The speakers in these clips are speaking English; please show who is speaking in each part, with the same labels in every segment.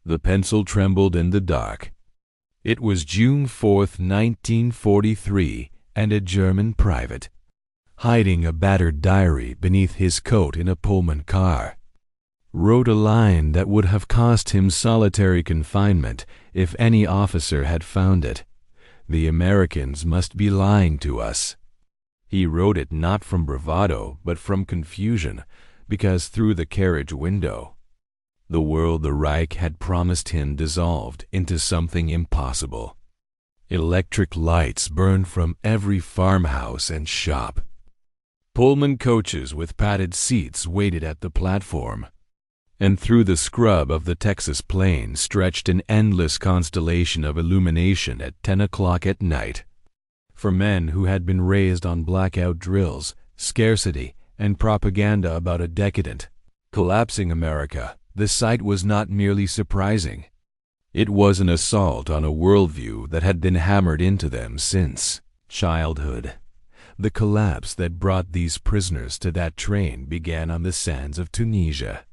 Speaker 1: The pencil trembled in the dark. It was June 4th, 1943, and a German private, hiding a battered diary beneath his coat in a Pullman car, wrote a line that would have cost him solitary confinement if any officer had found it. The Americans must be lying to us. He wrote it not from bravado, but from confusion, because through the carriage window, the world the Reich had promised him dissolved into something impossible. Electric lights burned from every farmhouse and shop. Pullman coaches with padded seats waited at the platform, and through the scrub of the Texas plain stretched an endless constellation of illumination at 10 o'clock at night. For men who had been raised on blackout drills, scarcity, and propaganda about a decadent, collapsing America, the sight was not merely surprising. It was an assault on a worldview that had been hammered into them since childhood. The collapse that brought these prisoners to that train began on the sands of Tunisia.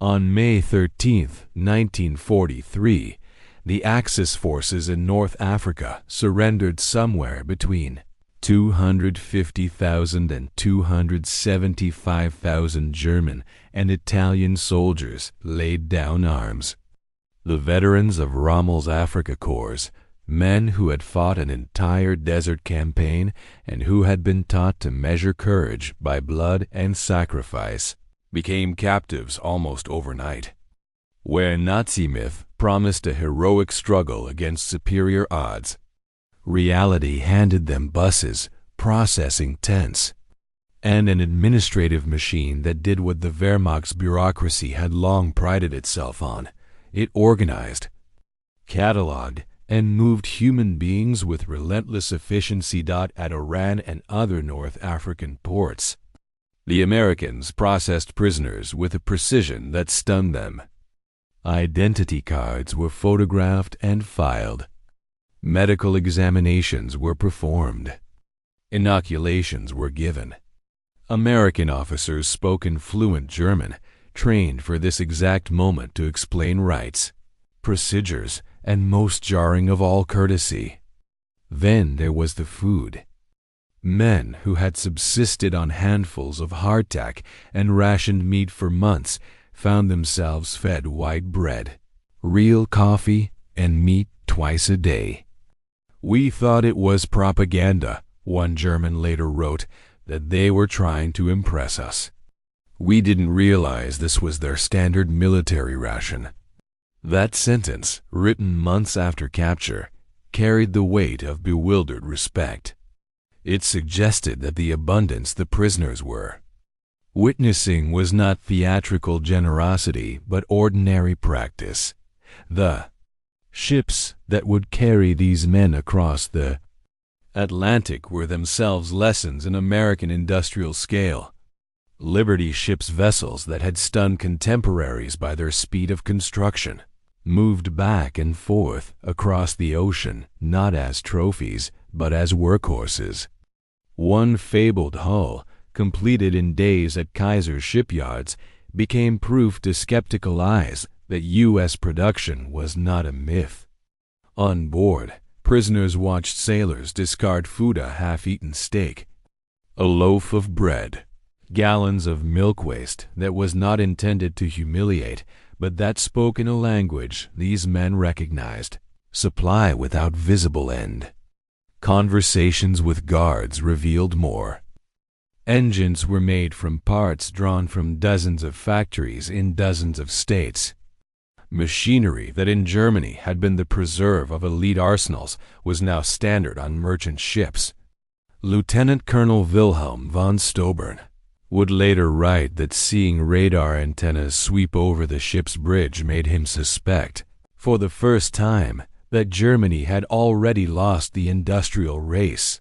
Speaker 1: On May 13, 1943, the Axis forces in North Africa surrendered somewhere between 250,000 and 275,000 German and Italian soldiers laid down arms. The veterans of Rommel's Africa Corps, men who had fought an entire desert campaign and who had been taught to measure courage by blood and sacrifice, became captives almost overnight. Where Nazi myth promised a heroic struggle against superior odds, reality handed them buses, processing tents, and an administrative machine that did what the Wehrmacht's bureaucracy had long prided itself on. It organized, cataloged, and moved human beings with relentless efficiency at Oran and other North African ports. The Americans processed prisoners with a precision that stunned them. Identity cards were photographed and filed. Medical examinations were performed. Inoculations were given. American officers spoke in fluent German, trained for this exact moment to explain rights, procedures, and most jarring of all courtesy. Then there was the food. Men who had subsisted on handfuls of hardtack and rationed meat for months found themselves fed white bread, real coffee, and meat twice a day. "We thought it was propaganda," one German later wrote, "that they were trying to impress us. We didn't realize this was their standard military ration." That sentence, written months after capture, carried the weight of bewildered respect. It suggested that the abundance the prisoners were witnessing was not theatrical generosity but ordinary practice. The ships that would carry these men across the Atlantic were themselves lessons in American industrial scale. Liberty ships' vessels that had stunned contemporaries by their speed of construction moved back and forth across the ocean not as trophies but as workhorses. One fabled hull, completed in days at Kaiser's shipyards, became proof to skeptical eyes that U.S. production was not a myth. On board, prisoners watched sailors discard food, a half-eaten steak, a loaf of bread, gallons of milk waste that was not intended to humiliate, but that spoke in a language these men recognized: supply without visible end. Conversations with guards revealed more. Engines were made from parts drawn from dozens of factories in dozens of states. Machinery that in Germany had been the preserve of elite arsenals was now standard on merchant ships. Lieutenant Colonel Wilhelm von Stobern would later write that seeing radar antennas sweep over the ship's bridge made him suspect, for the first time, that Germany had already lost the industrial race.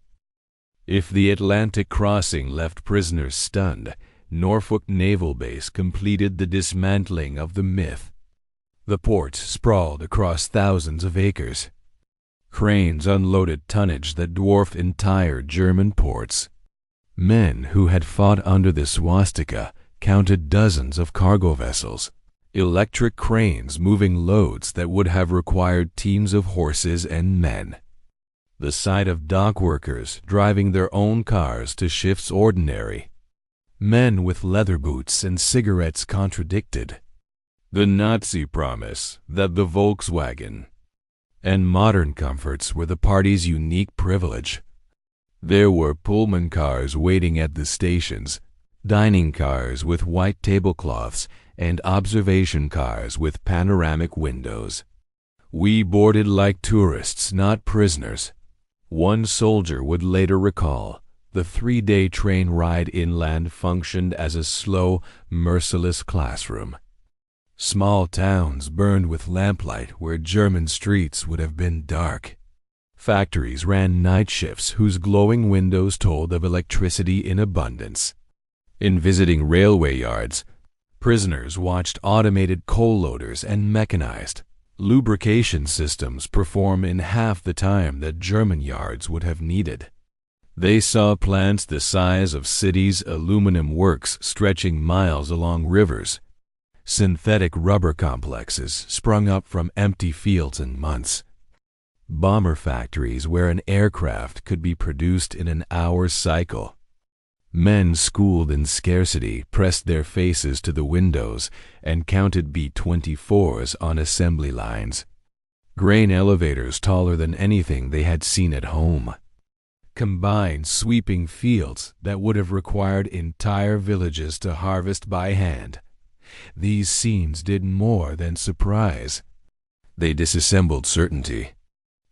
Speaker 1: If the Atlantic crossing left prisoners stunned, Norfolk Naval Base completed the dismantling of the myth. The port sprawled across thousands of acres. Cranes unloaded tonnage that dwarfed entire German ports. Men who had fought under the swastika counted dozens of cargo vessels. electric cranes moving loads that would have required teams of horses and men. The sight of dock workers driving their own cars to shifts ordinary. Men with leather boots and cigarettes contradicted. The Nazi promise that the Volkswagen and modern comforts were the party's unique privilege. There were Pullman cars waiting at the stations, dining cars with white tablecloths, and observation cars with panoramic windows. We boarded like tourists, not prisoners. One soldier would later recall, the 3-day train ride inland functioned as a slow, merciless classroom. Small towns burned with lamplight where German streets would have been dark. Factories ran night shifts whose glowing windows told of electricity in abundance. In visiting railway yards, prisoners watched automated coal loaders and mechanized lubrication systems perform in half the time that German yards would have needed. They saw plants the size of cities' aluminum works stretching miles along rivers. Synthetic rubber complexes sprung up from empty fields in months. Bomber factories where an aircraft could be produced in an hour's cycle. Men schooled in scarcity pressed their faces to the windows and counted B-24s on assembly lines. Grain elevators taller than anything they had seen at home. Combined sweeping fields that would have required entire villages to harvest by hand. These scenes did more than surprise. They disassembled certainty.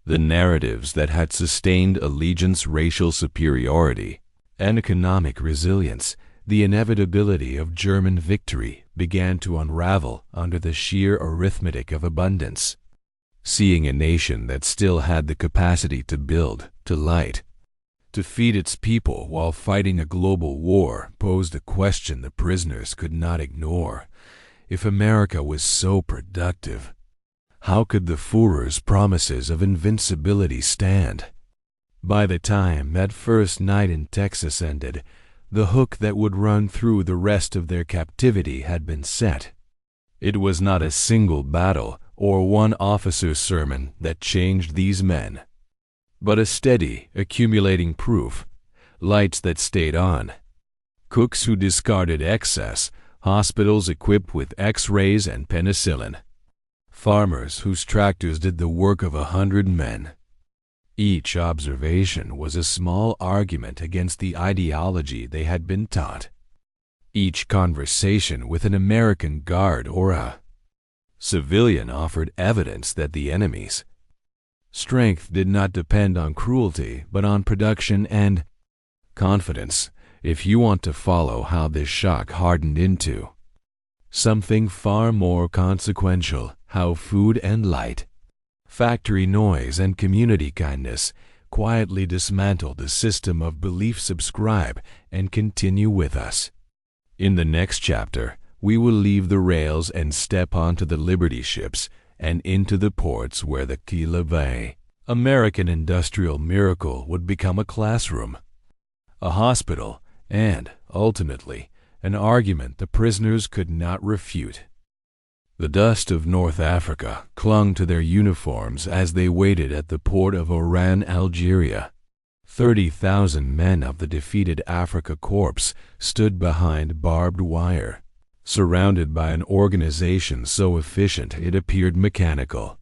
Speaker 1: The narratives that had sustained allegiance, racial superiority, and economic resilience, the inevitability of German victory began to unravel under the sheer arithmetic of abundance. Seeing a nation that still had the capacity to build, to light, to feed its people while fighting a global war posed a question the prisoners could not ignore. If America was so productive, how could the Führer's promises of invincibility stand? By the time that first night in Texas ended, the hook that would run through the rest of their captivity had been set. It was not a single battle or one officer's sermon that changed these men, but a steady, accumulating proof, lights that stayed on, cooks who discarded excess, hospitals equipped with X-rays and penicillin, farmers whose tractors did the work of 100 men. Each observation was a small argument against the ideology they had been taught. Each conversation with an American guard or a civilian offered evidence that the enemy's strength did not depend on cruelty but on production and confidence. If you want to follow how this shock hardened into something far more consequential, how food and light, factory noise and community kindness quietly dismantled the system of belief, subscribe and continue with us. In the next chapter, we will leave the rails and step onto the Liberty ships and into the ports where the Kiev American industrial miracle would become a classroom, a hospital, and, ultimately, an argument the prisoners could not refute. The dust of North Africa clung to their uniforms as they waited at the port of Oran, Algeria. 30,000 men of the defeated Africa Corps stood behind barbed wire, surrounded by an organization so efficient it appeared mechanical.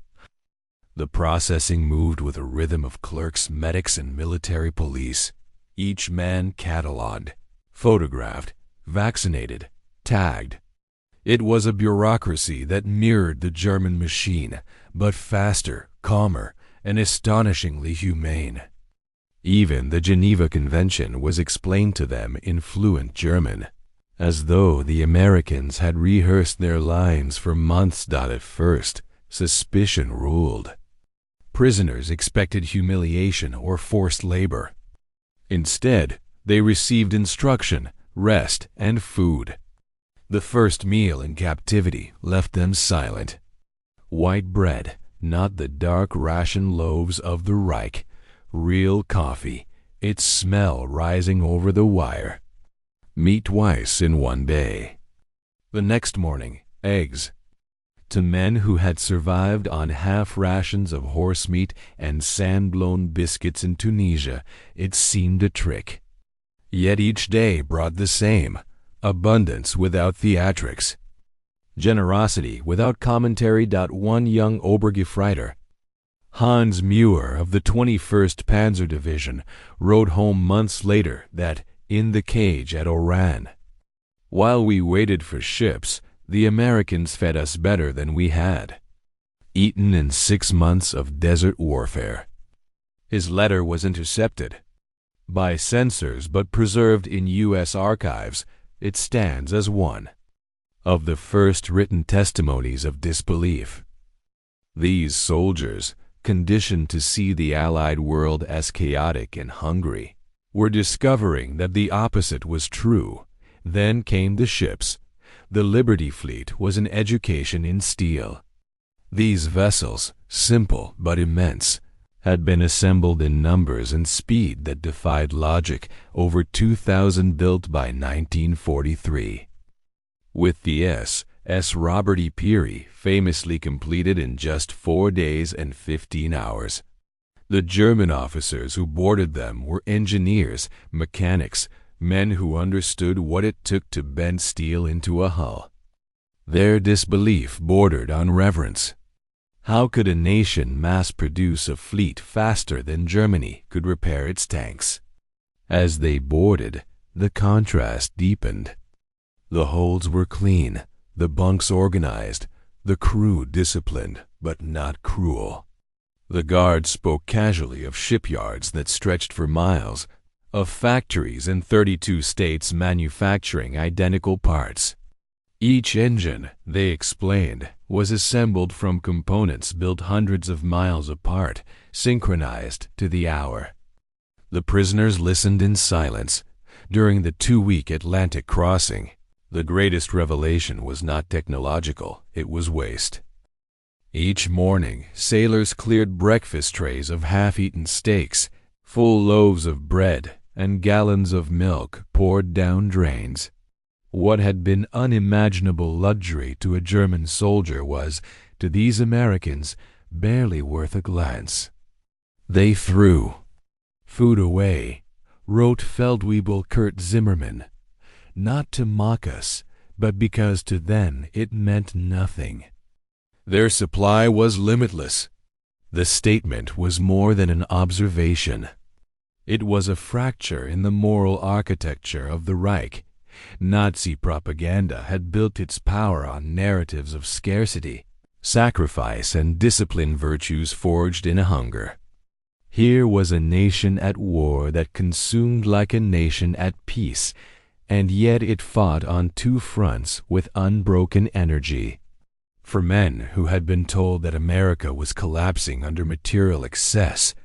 Speaker 1: The processing moved with a rhythm of clerks, medics, and military police, each man catalogued, photographed, vaccinated, tagged. It was a bureaucracy that mirrored the German machine, but faster, calmer, and astonishingly humane. Even the Geneva Convention was explained to them in fluent German, as though the Americans had rehearsed their lines for months. At first, suspicion ruled. Prisoners expected humiliation or forced labor. Instead, they received instruction, rest, and food. The first meal in captivity left them silent. White bread, not the dark ration loaves of the Reich. Real coffee, its smell rising over the wire. Meat twice in one day. The next morning, eggs, To men who had survived on half rations of horse meat and sand-blown biscuits in Tunisia, it seemed a trick. Yet each day brought the same: abundance without theatrics, generosity without commentary. One young Obergefreiter, Hans Muir of the 21st Panzer Division, wrote home months later that, in the cage at Oran, "While we waited for ships, the Americans fed us better than we had eaten in 6 months of desert warfare." His letter was intercepted by censors but preserved in U.S. archives. It stands as one of the first written testimonies of disbelief. These soldiers, conditioned to see the Allied world as chaotic and hungry, were discovering that the opposite was true. Then came the ships. The Liberty Fleet was an education in steel. These vessels, simple but immense, had been assembled in numbers and speed that defied logic. Over 2,000 built by 1943. With the S.S. Robert E. Peary famously completed in just 4 days and 15 hours. The German officers who boarded them were engineers, mechanics, men who understood what it took to bend steel into a hull. Their disbelief bordered on reverence. How could a nation mass-produce a fleet faster than Germany could repair its tanks? As they boarded, the contrast deepened. The holds were clean, the bunks organized, the crew disciplined but not cruel. The guards spoke casually of shipyards that stretched for miles, of factories in 32 states manufacturing identical parts. Each engine, they explained, was assembled from components built hundreds of miles apart, synchronized to the hour. The prisoners listened in silence. During the 2-week Atlantic crossing, the greatest revelation was not technological, it was waste. Each morning, sailors cleared breakfast trays of half-eaten steaks, full loaves of bread, and gallons of milk poured down drains. What had been unimaginable luxury to a German soldier was, to these Americans, barely worth a glance. They threw food away, wrote Feldwebel Kurt Zimmermann, not to mock us, but because to them it meant nothing. Their supply was limitless. The statement was more than an observation. It was a fracture in the moral architecture of the Reich. Nazi propaganda had built its power on narratives of scarcity, sacrifice, and discipline, virtues forged in hunger. Here was a nation at war that consumed like a nation at peace, and yet it fought on 2 fronts with unbroken energy. For men who had been told that America was collapsing under material excess,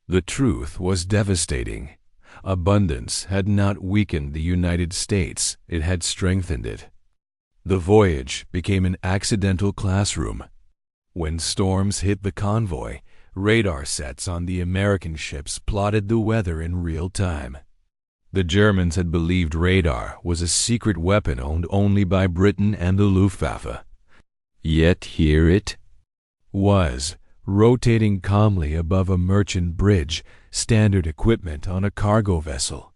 Speaker 1: the truth was devastating. Abundance had not weakened the United States, it had strengthened it. The voyage became an accidental classroom. When storms hit the convoy, radar sets on the American ships plotted the weather in real time. The Germans had believed radar was a secret weapon owned only by Britain and the Luftwaffe. Yet here it was, rotating calmly above a merchant bridge, standard equipment on a cargo vessel.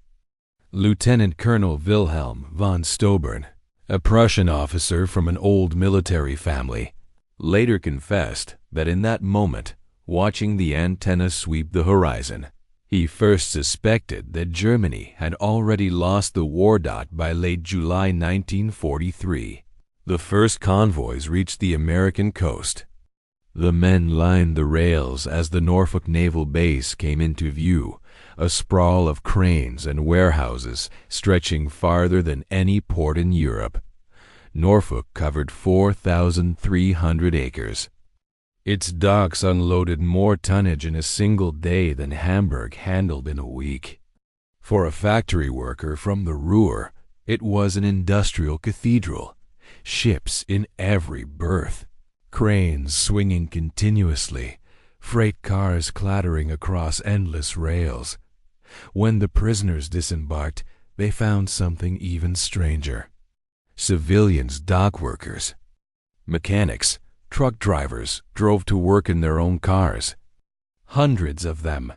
Speaker 1: Lieutenant Colonel Wilhelm von Stobern, a Prussian officer from an old military family, later confessed that in that moment, watching the antenna sweep the horizon, he first suspected that Germany had already lost the war. By late July 1943, the first convoys reached the American coast. The men lined the rails as the Norfolk Naval Base came into view, a sprawl of cranes and warehouses stretching farther than any port in Europe. Norfolk covered 4,300 acres. Its docks unloaded more tonnage in a single day than Hamburg handled in a week. For a factory worker from the Ruhr, it was an industrial cathedral. Ships in every berth, cranes swinging continuously, freight cars clattering across endless rails. When the prisoners disembarked, they found something even stranger. Civilians, dock workers, mechanics, truck drivers drove to work in their own cars. Hundreds of them.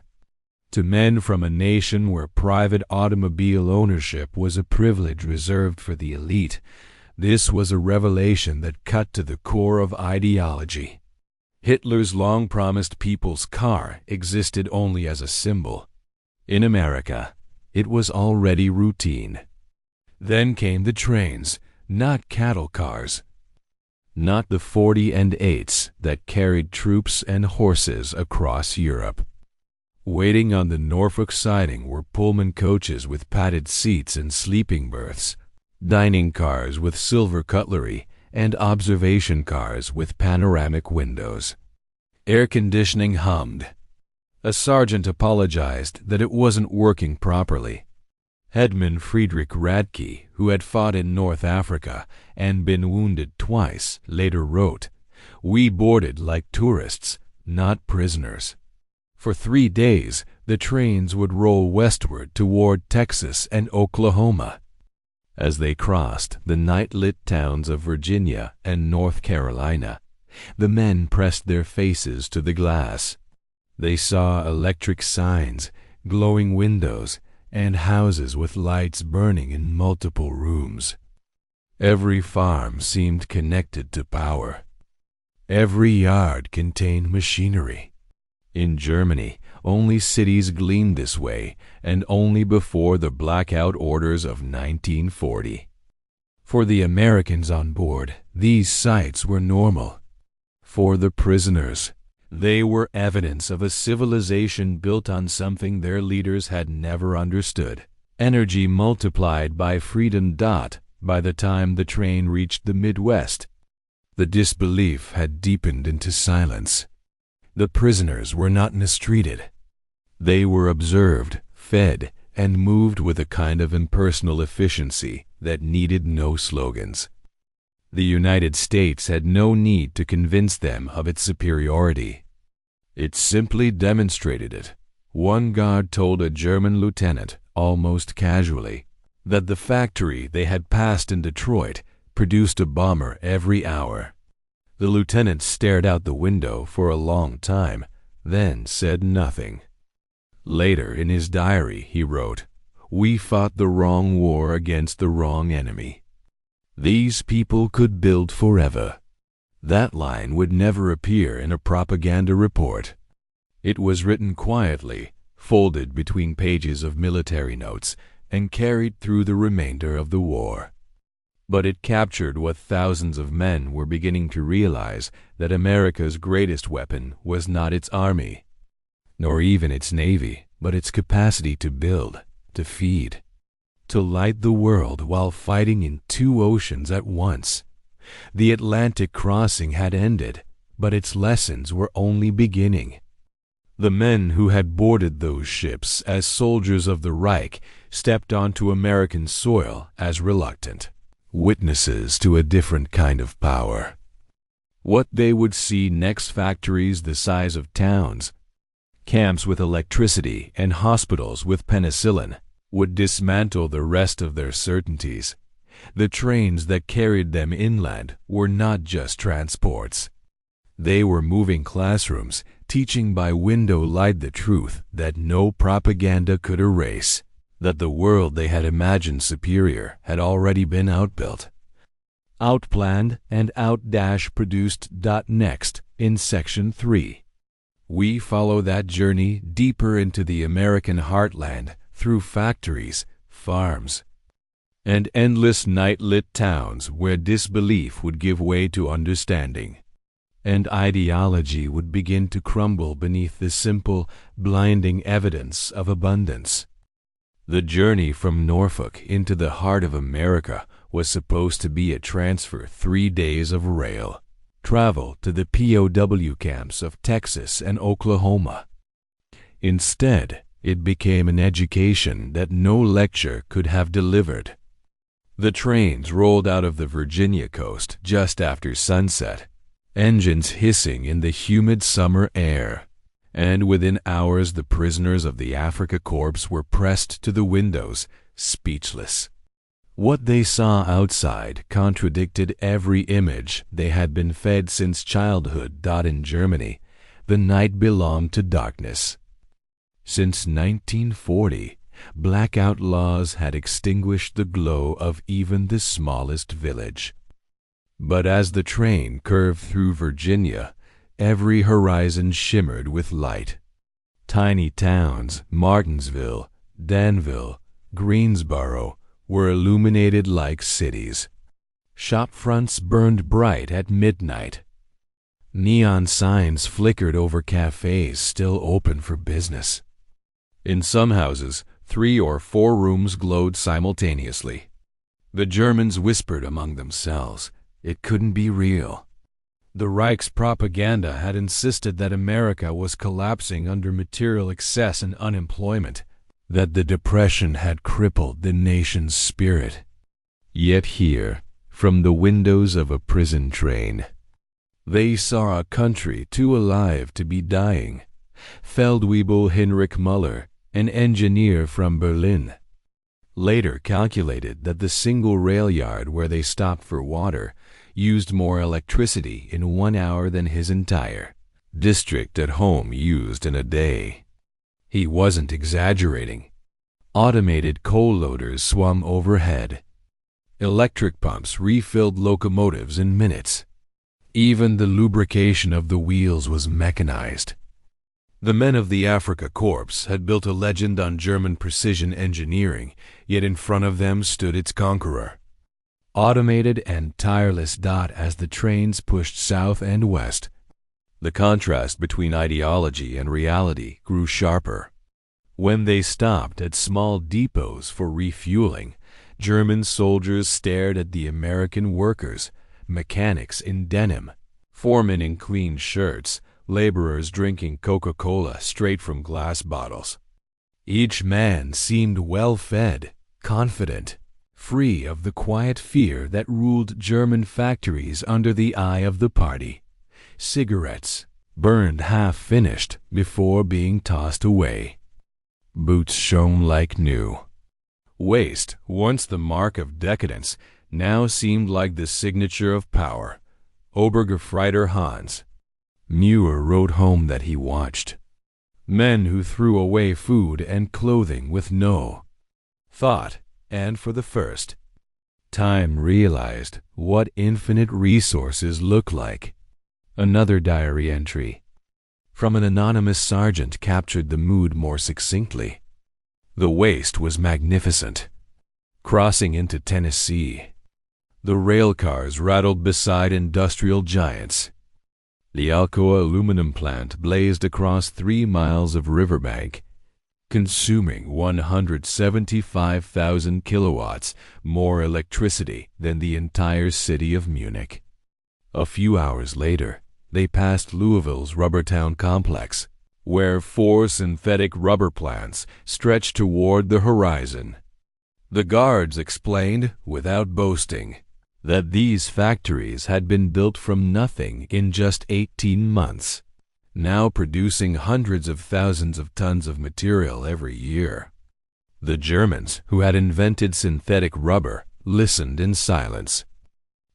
Speaker 1: To men from a nation where private automobile ownership was a privilege reserved for the elite, this was a revelation that cut to the core of ideology. Hitler's long-promised people's car existed only as a symbol. In America, it was already routine. Then came the trains, not cattle cars. Not the 40 and 8s that carried troops and horses across Europe. Waiting on the Norfolk siding were Pullman coaches with padded seats and sleeping berths, dining cars with silver cutlery, and observation cars with panoramic windows. Air conditioning hummed. A sergeant apologized that it wasn't working properly. Hedman Friedrich Radke, who had fought in North Africa and been wounded twice, later wrote, "We boarded like tourists, not prisoners." For 3 days, the trains would roll westward toward Texas and Oklahoma. As they crossed the night-lit towns of Virginia and North Carolina, the men pressed their faces to the glass. They saw electric signs, glowing windows, and houses with lights burning in multiple rooms. Every farm seemed connected to power. Every yard contained machinery. In Germany, only cities gleamed this way, and only before the blackout orders of 1940. For the Americans on board, these sights were normal. For the prisoners, they were evidence of a civilization built on something their leaders had never understood. Energy multiplied by freedom. By the time the train reached the Midwest, the disbelief had deepened into silence. The prisoners were not mistreated. They were observed, fed, and moved with a kind of impersonal efficiency that needed no slogans. The United States had no need to convince them of its superiority. It simply demonstrated it. One guard told a German lieutenant, almost casually, that the factory they had passed in Detroit produced a bomber every hour. The lieutenant stared out the window for a long time, then said nothing. Later in his diary he wrote, "We fought the wrong war against the wrong enemy. These people could build forever." That line would never appear in a propaganda report. It was written quietly, folded between pages of military notes, and carried through the remainder of the war. But it captured what thousands of men were beginning to realize, that America's greatest weapon was not its army, nor even its navy, but its capacity to build, to feed, to light the world while fighting in 2 oceans at once. The Atlantic crossing had ended, but its lessons were only beginning. The men who had boarded those ships as soldiers of the Reich stepped onto American soil as reluctant witnesses to a different kind of power. What they would see next: factories the size of towns, camps with electricity, and hospitals with penicillin, would dismantle the rest of their certainties. The trains that carried them inland were not just transports. They were moving classrooms, teaching by window light the truth that no propaganda could erase, that the world they had imagined superior had already been outbuilt, outplanned, and out-produced. Next, in Section 3, we follow that journey deeper into the American heartland through factories, farms, and endless night-lit towns where disbelief would give way to understanding, and ideology would begin to crumble beneath the simple, blinding evidence of abundance. The journey from Norfolk into the heart of America was supposed to be a transfer 3 days of rail, travel to the POW camps of Texas and Oklahoma. Instead, it became an education that no lecture could have delivered. The trains rolled out of the Virginia coast just after sunset, engines hissing in the humid summer air, and within hours the prisoners of the Africa Corps were pressed to the windows, speechless. What they saw outside contradicted every image they had been fed since childhood. In Germany, the night belonged to darkness. Since 1940, blackout laws had extinguished the glow of even the smallest village. But as the train curved through Virginia, every horizon shimmered with light. Tiny towns, Martinsville, Danville, Greensboro, were illuminated like cities. Shop fronts burned bright at midnight. Neon signs flickered over cafes still open for business. In some houses, 3 or 4 rooms glowed simultaneously. The Germans whispered among themselves. It couldn't be real. The Reich's propaganda had insisted that America was collapsing under material excess and unemployment, that the Depression had crippled the nation's spirit. Yet here, from the windows of a prison train, they saw a country too alive to be dying. Feldwebel Heinrich Müller, an engineer from Berlin, later calculated that the single rail yard where they stopped for water used more electricity in 1 hour than his entire district at home used in a day. He wasn't exaggerating. Automated coal loaders swung overhead. Electric pumps refilled locomotives in minutes. Even the lubrication of the wheels was mechanized. The men of the Africa Corps had built a legend on German precision engineering, yet in front of them stood its conqueror. Automated and tireless. As the trains pushed south and west, the contrast between ideology and reality grew sharper. When they stopped at small depots for refueling, German soldiers stared at the American workers, mechanics in denim, foremen in clean shirts, laborers drinking Coca-Cola straight from glass bottles. Each man seemed well-fed, confident, free of the quiet fear that ruled German factories under the eye of the party. Cigarettes, burned half-finished before being tossed away. Boots shone like new. Waste, once the mark of decadence, now seemed like the signature of power. Obergefreiter Hans. Muir wrote home that he watched men who threw away food and clothing with no thought, and for the first time realized what infinite resources look like. Another diary entry from an anonymous sergeant captured the mood more succinctly. The waste was magnificent. Crossing into Tennessee, the rail cars rattled beside industrial giants. The Alcoa aluminum plant blazed across 3 miles of riverbank, consuming 175,000 kilowatts more electricity than the entire city of Munich. A few hours later, they passed Louisville's Rubbertown complex, where 4 synthetic rubber plants stretched toward the horizon. The guards explained, without boasting, that these factories had been built from nothing in just 18 months, now producing hundreds of thousands of tons of material every year. The Germans, who had invented synthetic rubber, listened in silence.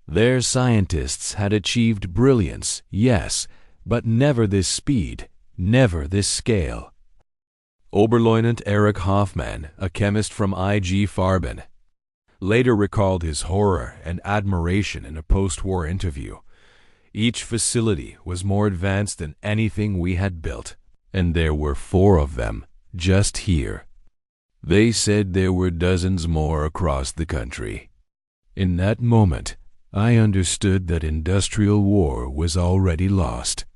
Speaker 1: Their scientists had achieved brilliance, yes, but never this speed, never this scale. Oberleutnant Erich Hoffmann, a chemist from IG Farben, later recalled his horror and admiration in a post-war interview. Each facility was more advanced than anything we had built, and there were 4 of them just here. They said there were dozens more across the country. In that moment, I understood that industrial war was already lost.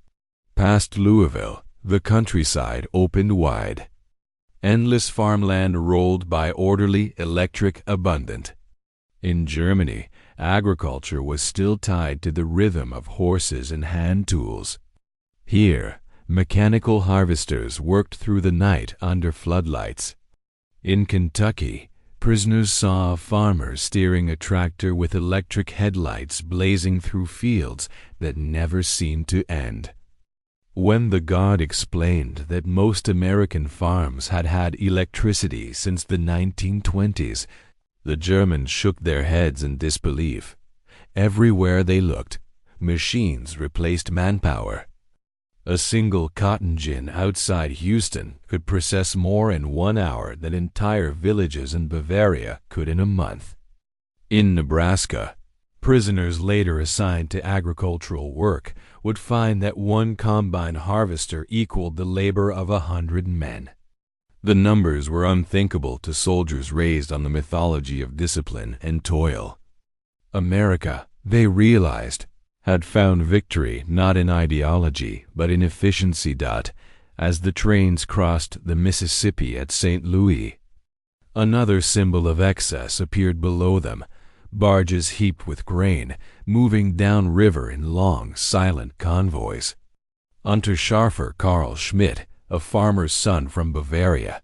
Speaker 1: Past Louisville, the countryside opened wide. Endless farmland rolled by orderly, electric, abundant. In Germany, agriculture was still tied to the rhythm of horses and hand tools. Here, mechanical harvesters worked through the night under floodlights. In Kentucky, prisoners saw farmers steering a tractor with electric headlights blazing through fields that never seemed to end. When the guard explained that most American farms had had electricity since the 1920s, The Germans shook their heads in disbelief. Everywhere they looked, machines replaced manpower. A single cotton gin outside Houston could process more in 1 hour than entire villages in Bavaria could in a month. In Nebraska, prisoners later assigned to agricultural work would find that one combine harvester equaled the labor of 100 men. The numbers were unthinkable to soldiers raised on the mythology of discipline and toil. America, they realized, had found victory not in ideology but in efficiency. As the trains crossed the Mississippi at St. Louis, another symbol of excess appeared below them, barges heaped with grain, moving downriver in long, silent convoys. Unterscharfer Karl Schmidt, a farmer's son from Bavaria,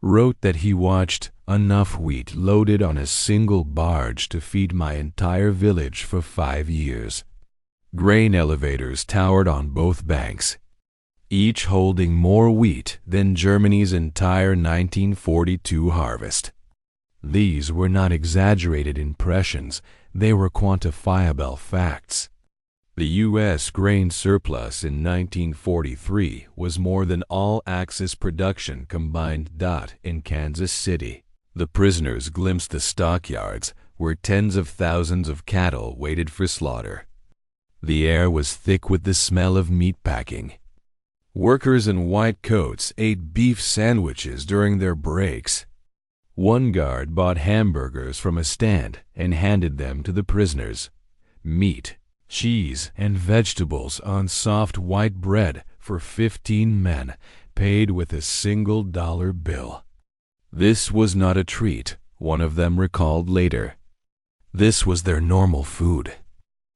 Speaker 1: wrote that he watched enough wheat loaded on a single barge to feed my entire village for 5 years. Grain elevators towered on both banks, each holding more wheat than Germany's entire 1942 harvest. These were not exaggerated impressions, they were quantifiable facts. The U.S. grain surplus in 1943 was more than all Axis production combined. In Kansas City, the prisoners glimpsed the stockyards where tens of thousands of cattle waited for slaughter. The air was thick with the smell of meatpacking. Workers in white coats ate beef sandwiches during their breaks. One guard bought hamburgers from a stand and handed them to the prisoners. Meat, cheese, and vegetables on soft white bread for 15 men, paid with a single dollar bill. This was not a treat, one of them recalled later. This was their normal food.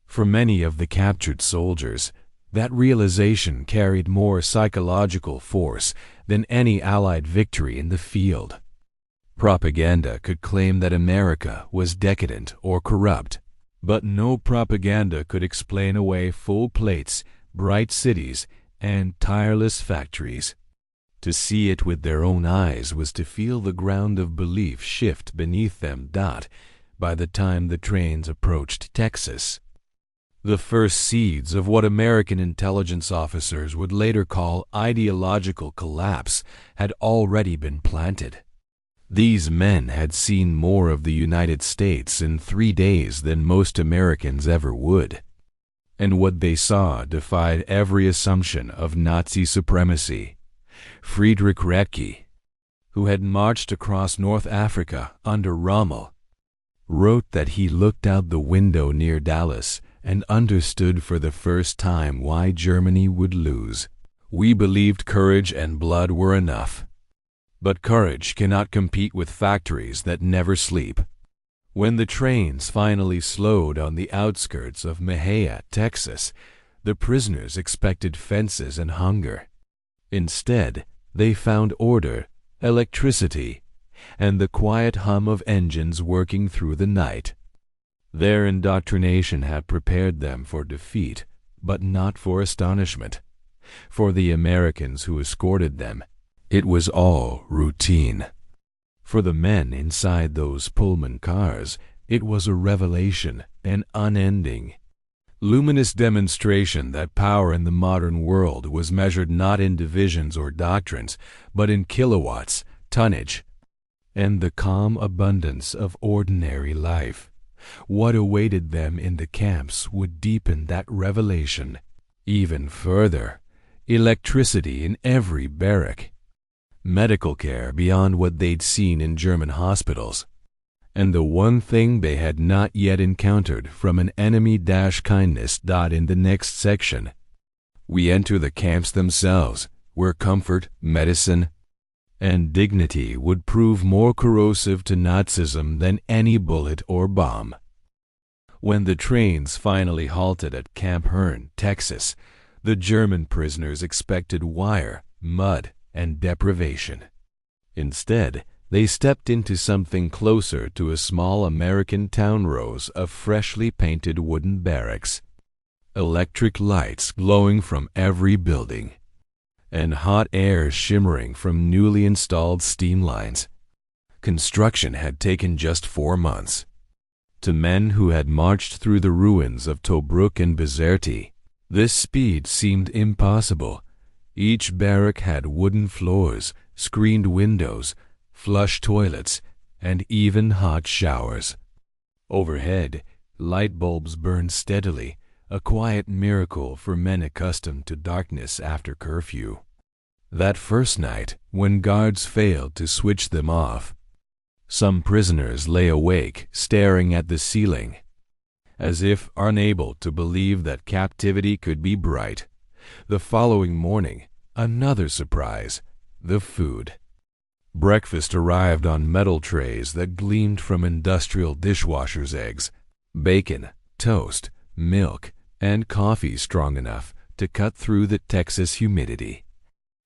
Speaker 1: For many of the captured soldiers, that realization carried more psychological force than any Allied victory in the field. Propaganda could claim that America was decadent or corrupt, but no propaganda could explain away full plates, bright cities, and tireless factories. To see it with their own eyes was to feel the ground of belief shift beneath them. By the time the trains approached Texas, the first seeds of what American intelligence officers would later call ideological collapse had already been planted. These men had seen more of the United States in 3 days than most Americans ever would, and what they saw defied every assumption of Nazi supremacy. Friedrich Recke, who had marched across North Africa under Rommel, wrote that he looked out the window near Dallas and understood for the first time why Germany would lose. We believed courage and blood were enough. But courage cannot compete with factories that never sleep. When the trains finally slowed on the outskirts of Mejia, Texas, the prisoners expected fences and hunger. Instead, they found order, electricity, and the quiet hum of engines working through the night. Their indoctrination had prepared them for defeat, but not for astonishment. For the Americans who escorted them, it was all routine. For the men inside those Pullman cars, it was a revelation, an unending, luminous demonstration that power in the modern world was measured not in divisions or doctrines, but in kilowatts, tonnage, and the calm abundance of ordinary life. What awaited them in the camps would deepen that revelation. Even further, electricity in every barrack, medical care beyond what they'd seen in German hospitals, and the one thing they had not yet encountered from an enemy-kindness. In the next section, we enter the camps themselves, where comfort, medicine, and dignity would prove more corrosive to Nazism than any bullet or bomb. When the trains finally halted at Camp Hearn, Texas, the German prisoners expected wire, mud, and deprivation. Instead, they stepped into something closer to a small American town rows of freshly painted wooden barracks, electric lights glowing from every building, and hot air shimmering from newly installed steam lines. construction had taken just 4 months. To men who had marched through the ruins of Tobruk and Bizerte, this speed seemed impossible. Each barrack had wooden floors, screened windows, flush toilets, and even hot showers. Overhead, light bulbs burned steadily, a quiet miracle for men accustomed to darkness after curfew. That first night, when guards failed to switch them off, some prisoners lay awake, staring at the ceiling, as if unable to believe that captivity could be bright. The following morning, another surprise: the food. Breakfast arrived on metal trays that gleamed from industrial dishwashers' eggs, bacon, toast, milk, and coffee strong enough to cut through the Texas humidity.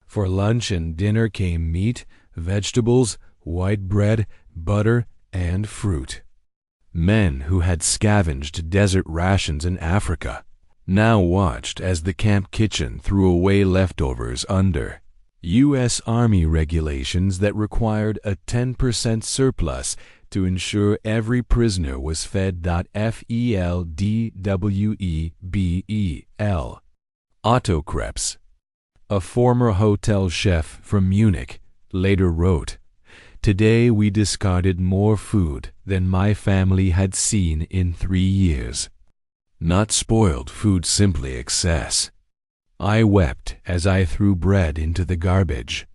Speaker 1: For lunch and dinner came meat, vegetables, white bread, butter, and fruit. Men who had scavenged desert rations in Africa now watched as the camp kitchen threw away leftovers under U.S. Army regulations that required a 10% surplus to ensure every prisoner was fed FELDWEBEL. Otto Krebs, a former hotel chef from Munich, later wrote, "Today we discarded more food than my family had seen in 3 years. Not spoiled food, simply excess. I wept as I threw bread into the garbage."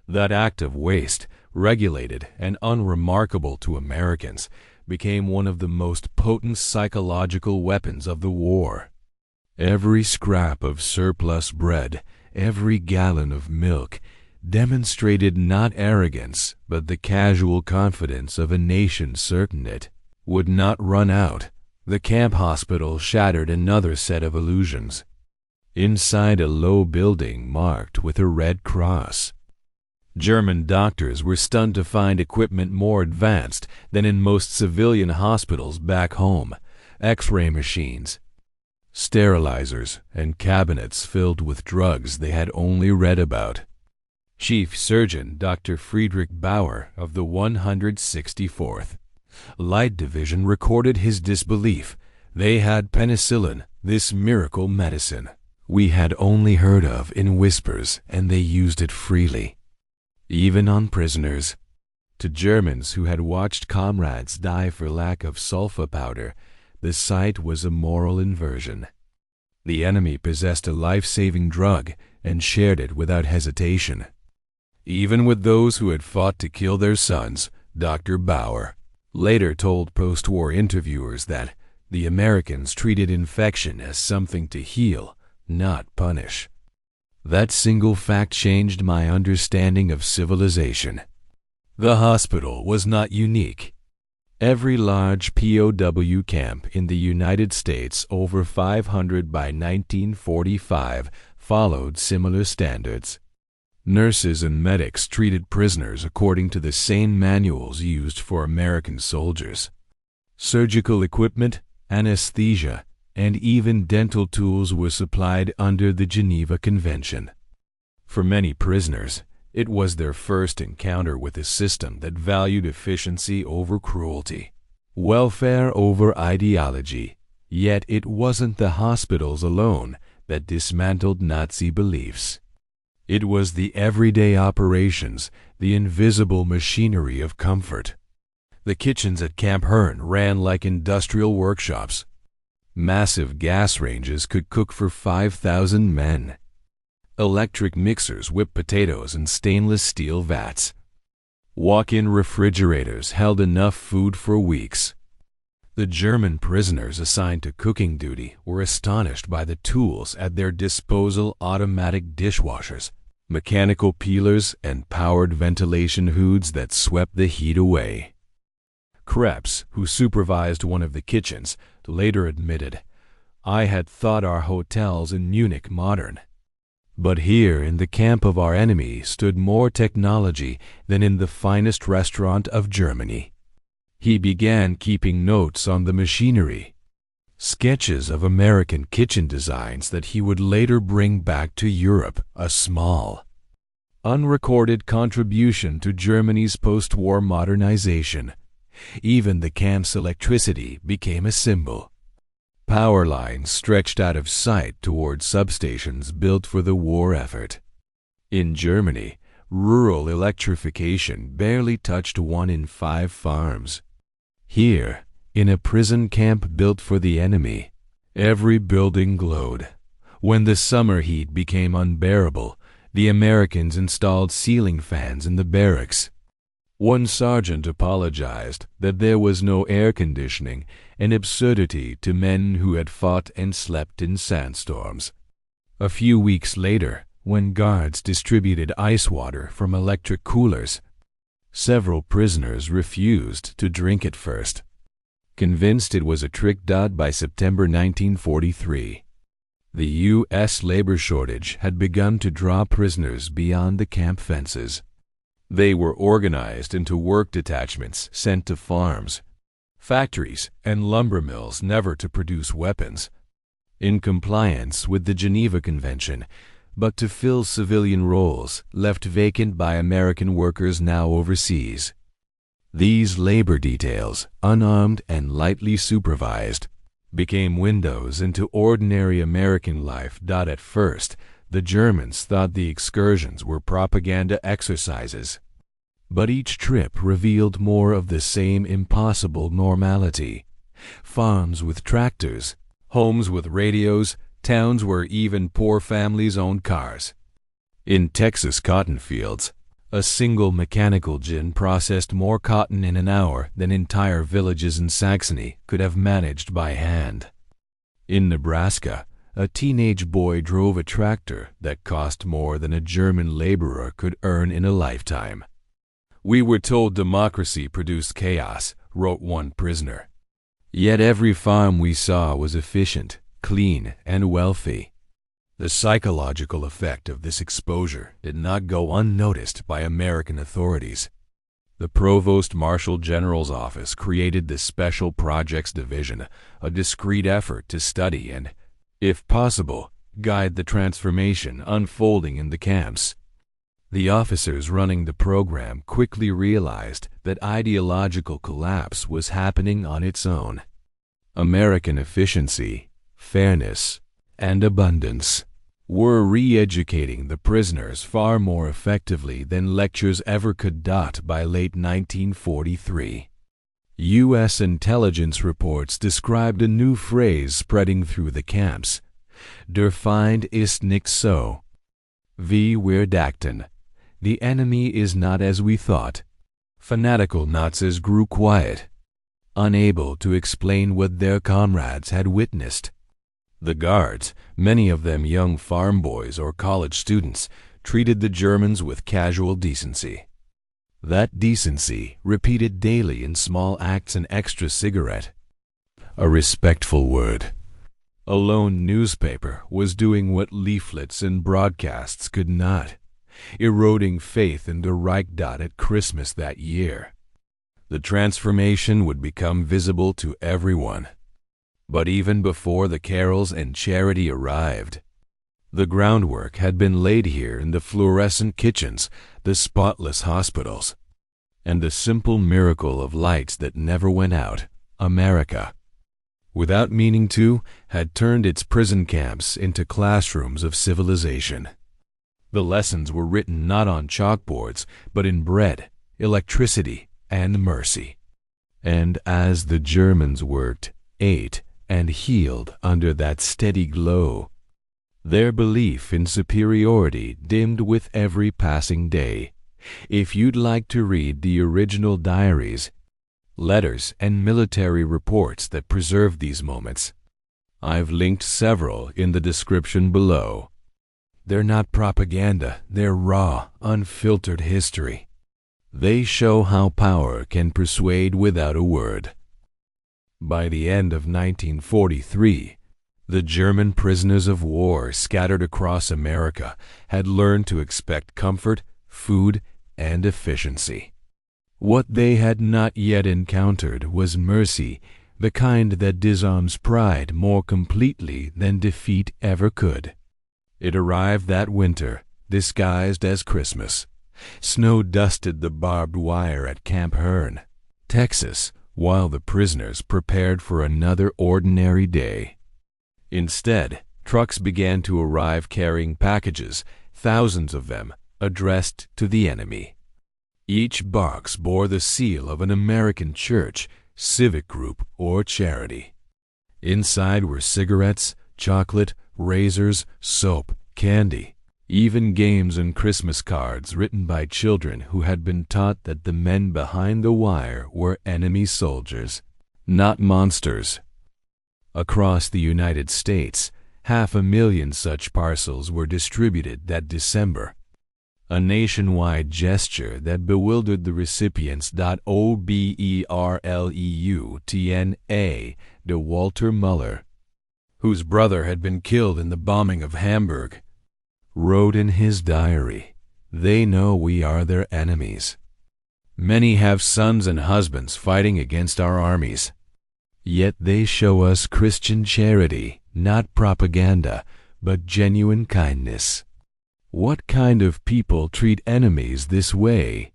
Speaker 1: That act of waste, regulated and unremarkable to Americans, became one of the most potent psychological weapons of the war. Every scrap of surplus bread, every gallon of milk, demonstrated not arrogance, but the casual confidence of a nation certain it would not run out. The camp hospital shattered another set of illusions. Inside a low building marked with a red cross, German doctors were stunned to find equipment more advanced than in most civilian hospitals back home: X-ray machines, sterilizers, and cabinets filled with drugs they had only read about. Chief Surgeon Dr. Friedrich Bauer of the 164th Light Division recorded his disbelief. They had penicillin, this miracle medicine we had only heard of in whispers, and they used it freely, even on prisoners. To Germans who had watched comrades die for lack of sulfa powder, the sight was a moral inversion. The enemy possessed a life-saving drug and shared it without hesitation. Even with those who had fought to kill their sons, Dr. Bauer later told post-war interviewers that the Americans treated infection as something to heal, not punish. That single fact changed my understanding of civilization. The hospital was not unique. Every large POW camp in the United States, over 500 by 1945, followed similar standards. Nurses and medics treated prisoners according to the same manuals used for American soldiers. Surgical equipment, anesthesia, and even dental tools were supplied under the Geneva Convention. For many prisoners, it was their first encounter with a system that valued efficiency over cruelty, welfare over ideology. Yet it wasn't the hospitals alone that dismantled Nazi beliefs. It was the everyday operations, the invisible machinery of comfort. The kitchens at Camp Hearn ran like industrial workshops. Massive gas ranges could cook for 5,000 men. Electric mixers whipped potatoes in stainless steel vats. Walk-in refrigerators held enough food for weeks. The German prisoners assigned to cooking duty were astonished by the tools at their disposal: automatic dishwashers, mechanical peelers, and powered ventilation hoods that swept the heat away. Krebs, who supervised one of the kitchens, later admitted, "I had thought our hotels in Munich modern. But here in the camp of our enemy stood more technology than in the finest restaurant of Germany." He began keeping notes on the machinery, sketches of American kitchen designs that he would later bring back to Europe, a small, unrecorded contribution to Germany's post-war modernization. Even the camp's electricity became a symbol. Power lines stretched out of sight toward substations built for the war effort. In Germany, rural electrification barely touched 1 in 5 farms. Here, in a prison camp built for the enemy, every building glowed. When the summer heat became unbearable, the Americans installed ceiling fans in the barracks. One sergeant apologized that there was no air conditioning, an absurdity to men who had fought and slept in sandstorms. A few weeks later, when guards distributed ice water from electric coolers, several prisoners refused to drink it first, convinced it was a trick. By September 1943, the U.S. labor shortage had begun to draw prisoners beyond the camp fences. They were organized into work detachments sent to farms, factories, and lumber mills, never to produce weapons, in compliance with the Geneva Convention, but to fill civilian roles left vacant by American workers now overseas. These labor details, unarmed and lightly supervised, became windows into ordinary American life. At first, the Germans thought the excursions were propaganda exercises, but each trip revealed more of the same impossible normality. Farms with tractors, homes with radios, towns where even poor families owned cars. In Texas cotton fields, a single mechanical gin processed more cotton in an hour than entire villages in Saxony could have managed by hand. In Nebraska, a teenage boy drove a tractor that cost more than a German laborer could earn in a lifetime. "We were told democracy produced chaos," wrote one prisoner. Yet every farm we saw was efficient, clean, and wealthy. The psychological effect of this exposure did not go unnoticed by American authorities. The Provost Marshal General's office created the Special Projects Division, a discreet effort to study and, if possible, guide the transformation unfolding in the camps. The officers running the program quickly realized that ideological collapse was happening on its own. American efficiency, fairness, and abundance were re-educating the prisoners far more effectively than lectures ever could. By late 1943, U.S. intelligence reports described a new phrase spreading through the camps: "Der Feind ist nicht so, wie wir dachten." The enemy is not as we thought. Fanatical Nazis grew quiet, unable to explain what their comrades had witnessed. The guards, many of them young farm boys or college students, treated the Germans with casual decency. That decency repeated daily in small acts: an extra cigarette, a respectful word. A lone newspaper was doing what leaflets and broadcasts could not, eroding faith in the Reich. At Christmas that year, the transformation would become visible to everyone. But even before the carols and charity arrived, the groundwork had been laid here in the fluorescent kitchens, the spotless hospitals, and the simple miracle of lights that never went out. America, without meaning to, had turned its prison camps into classrooms of civilization. The lessons were written not on chalkboards, but in bread, electricity, and mercy. And as the Germans worked, ate, and healed under that steady glow, their belief in superiority dimmed with every passing day. If you'd like to read the original diaries, letters, and military reports that preserve these moments, I've linked several in the description below. They're not propaganda, they're raw, unfiltered history. They show how power can persuade without a word. By the end of 1943, the German prisoners of war scattered across America had learned to expect comfort, food, and efficiency. What they had not yet encountered was mercy, the kind that disarms pride more completely than defeat ever could. It arrived that winter, disguised as Christmas. Snow dusted the barbed wire at Camp Hearn, Texas, while the prisoners prepared for another ordinary day. Instead, trucks began to arrive carrying packages, thousands of them, addressed to the enemy. Each box bore the seal of an American church, civic group, or charity. Inside were cigarettes, chocolate, razors, soap, candy, even games and Christmas cards written by children who had been taught that the men behind the wire were enemy soldiers, not monsters. Across the United States, 500,000 such parcels were distributed that December, a nationwide gesture that bewildered the recipients. Oberleutnant de Walter Muller, whose brother had been killed in the bombing of Hamburg, wrote in his diary, "They know we are their enemies. Many have sons and husbands fighting against our armies. Yet they show us Christian charity, not propaganda, but genuine kindness." What kind of people treat enemies this way?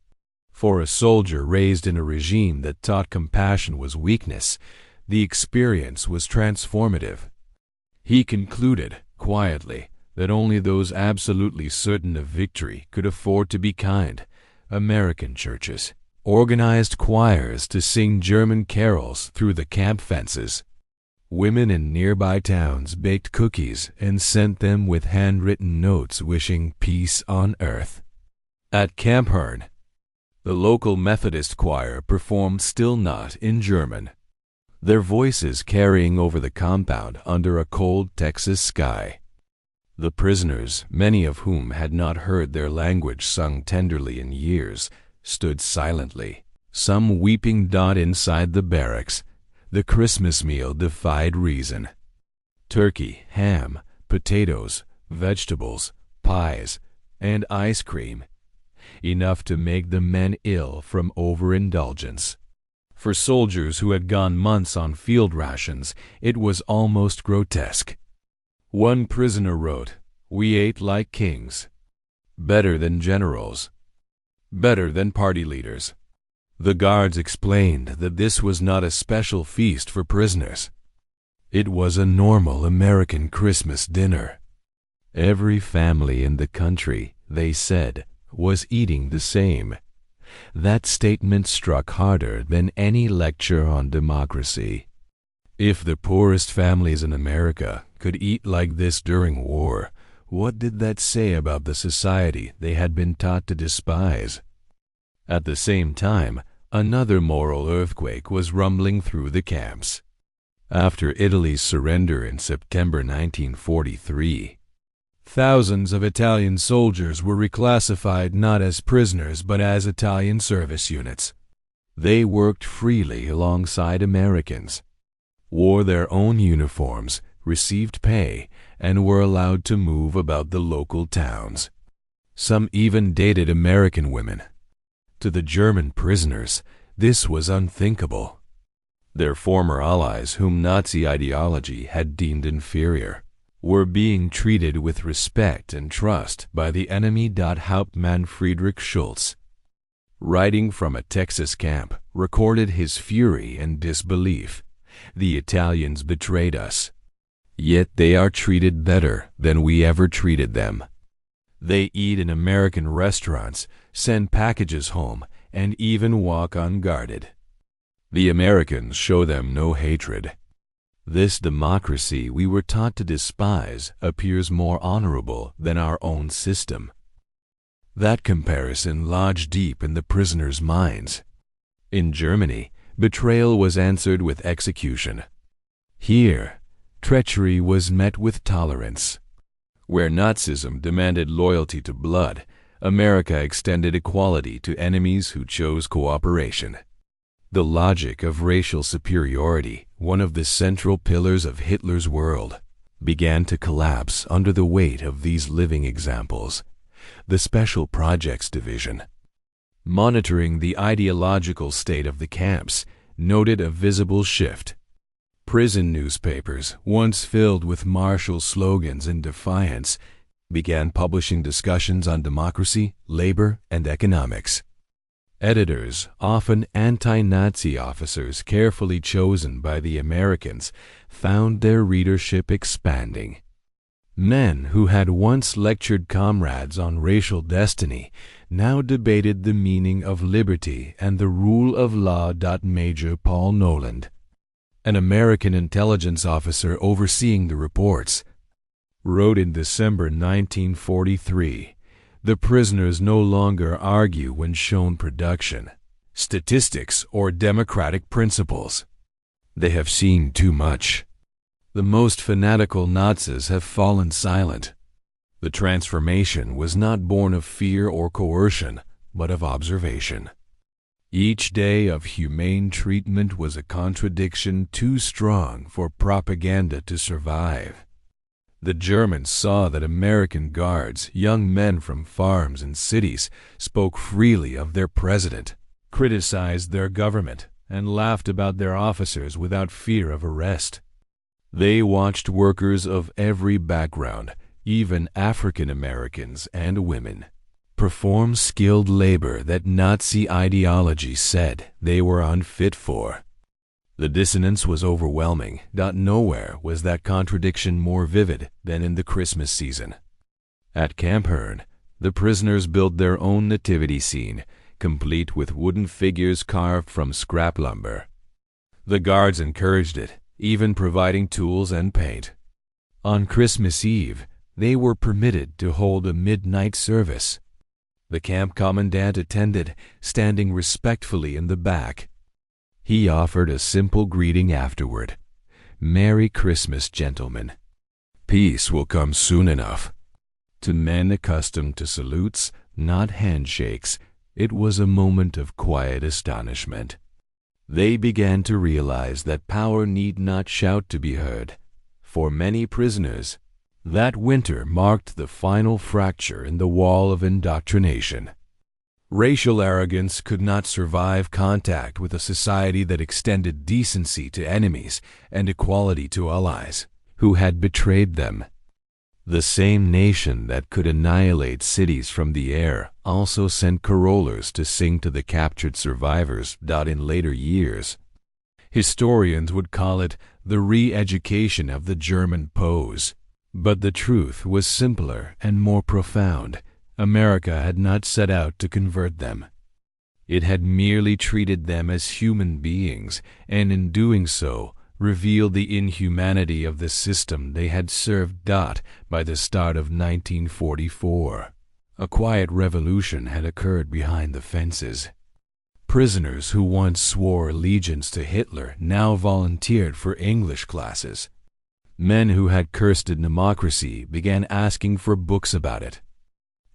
Speaker 1: For a soldier raised in a regime that taught compassion was weakness, the experience was transformative. He concluded, quietly, that only those absolutely certain of victory could afford to be kind. American churches organized choirs to sing German carols through the camp fences. Women in nearby towns baked cookies and sent them with handwritten notes wishing peace on earth. At Camp Hearn, the local Methodist choir performed Still Not in German, their voices carrying over the compound under a cold Texas sky. The prisoners, many of whom had not heard their language sung tenderly in years, stood silently, some weeping. Inside the barracks, the Christmas meal defied reason. Turkey, ham, potatoes, vegetables, pies, and ice cream, enough to make the men ill from overindulgence. For soldiers who had gone months on field rations, it was almost grotesque. One prisoner wrote, "We ate like kings. Better than generals. Better than party leaders." The guards explained that this was not a special feast for prisoners. It was a normal American Christmas dinner. Every family in the country, they said, was eating the same. That statement struck harder than any lecture on democracy. If the poorest families in America could eat like this during war, what did that say about the society they had been taught to despise? At the same time, another moral earthquake was rumbling through the camps. After Italy's surrender in September 1943, thousands of Italian soldiers were reclassified not as prisoners but as Italian service units. They worked freely alongside Americans, wore their own uniforms, received pay, and were allowed to move about the local towns. Some even dated American women. To the German prisoners, this was unthinkable. Their former allies, whom Nazi ideology had deemed inferior, were being treated with respect and trust by the enemy. Hauptmann Friedrich Schultz, writing from a Texas camp, recorded his fury and disbelief. "The Italians betrayed us. Yet they are treated better than we ever treated them. They eat in American restaurants, send packages home, and even walk unguarded. The Americans show them no hatred. This democracy we were taught to despise appears more honorable than our own system." That comparison lodged deep in the prisoners' minds. In Germany, betrayal was answered with execution. Here, treachery was met with tolerance. Where Nazism demanded loyalty to blood, America extended equality to enemies who chose cooperation. The logic of racial superiority, one of the central pillars of Hitler's world, began to collapse under the weight of these living examples. The Special Projects Division, monitoring the ideological state of the camps, noted a visible shift. Prison newspapers, once filled with martial slogans and defiance, began publishing discussions on democracy, labor, and economics. Editors, often anti-Nazi officers carefully chosen by the Americans, found their readership expanding. Men who had once lectured comrades on racial destiny now debated the meaning of liberty and the rule of law. Major Paul Noland, an American intelligence officer overseeing the reports, wrote in December 1943, "The prisoners no longer argue when shown production, statistics, or democratic principles. They have seen too much. The most fanatical Nazis have fallen silent. The transformation was not born of fear or coercion, but of observation. Each day of humane treatment was a contradiction too strong for propaganda to survive. The Germans saw that American guards, young men from farms and cities, spoke freely of their president, criticized their government, and laughed about their officers without fear of arrest. They watched workers of every background, even African Americans and women, perform skilled labor that Nazi ideology said they were unfit for. The dissonance was overwhelming. Nowhere was that contradiction more vivid than in the Christmas season. At Camp Hearn, the prisoners built their own nativity scene, complete with wooden figures carved from scrap lumber. The guards encouraged it, even providing tools and paint. On Christmas Eve, they were permitted to hold a midnight service. The camp commandant attended, standing respectfully in the back. He offered a simple greeting afterward. "Merry Christmas, gentlemen. Peace will come soon enough." To men accustomed to salutes, not handshakes, it was a moment of quiet astonishment. They began to realize that power need not shout to be heard. For many prisoners, that winter marked the final fracture in the wall of indoctrination. Racial arrogance could not survive contact with a society that extended decency to enemies and equality to allies who had betrayed them. The same nation that could annihilate cities from the air also sent carolers to sing to the captured survivors. In later years, historians would call it the re-education of the German POWs. But the truth was simpler and more profound. America had not set out to convert them. It had merely treated them as human beings, and in doing so, revealed the inhumanity of the system they had served. By the start of 1944, a quiet revolution had occurred behind the fences. Prisoners who once swore allegiance to Hitler now volunteered for English classes. Men who had cursed democracy began asking for books about it.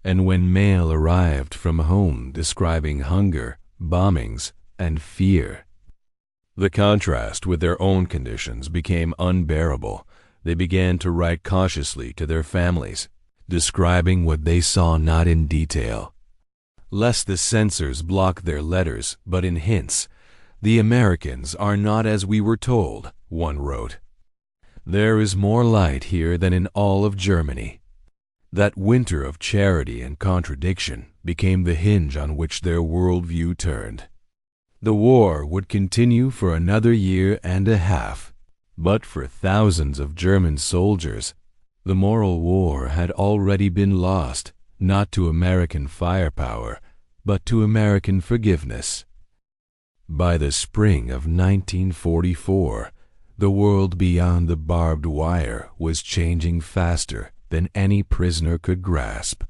Speaker 1: And when mail arrived from home describing hunger, bombings, and fear, the contrast with their own conditions became unbearable. They began to write cautiously to their families, describing what they saw not in detail, lest the censors block their letters, but in hints. "The Americans are not as we were told," one wrote. "There is more light here than in all of Germany." That winter of charity and contradiction became the hinge on which their worldview turned. The war would continue for another year and a half, but for thousands of German soldiers, the moral war had already been lost, not to American firepower, but to American forgiveness. By the spring of 1944, the world beyond the barbed wire was changing faster than any prisoner could grasp.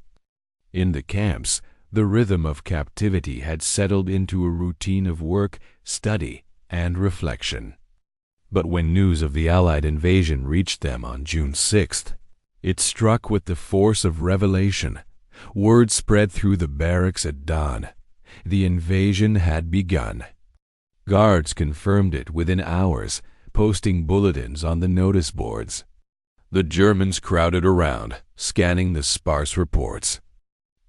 Speaker 1: In the camps, the rhythm of captivity had settled into a routine of work, study, and reflection. But when news of the Allied invasion reached them on June 6th, it struck with the force of revelation. Word spread through the barracks at dawn. The invasion had begun. Guards confirmed it within hours, posting bulletins on the notice boards. The Germans crowded around, scanning the sparse reports.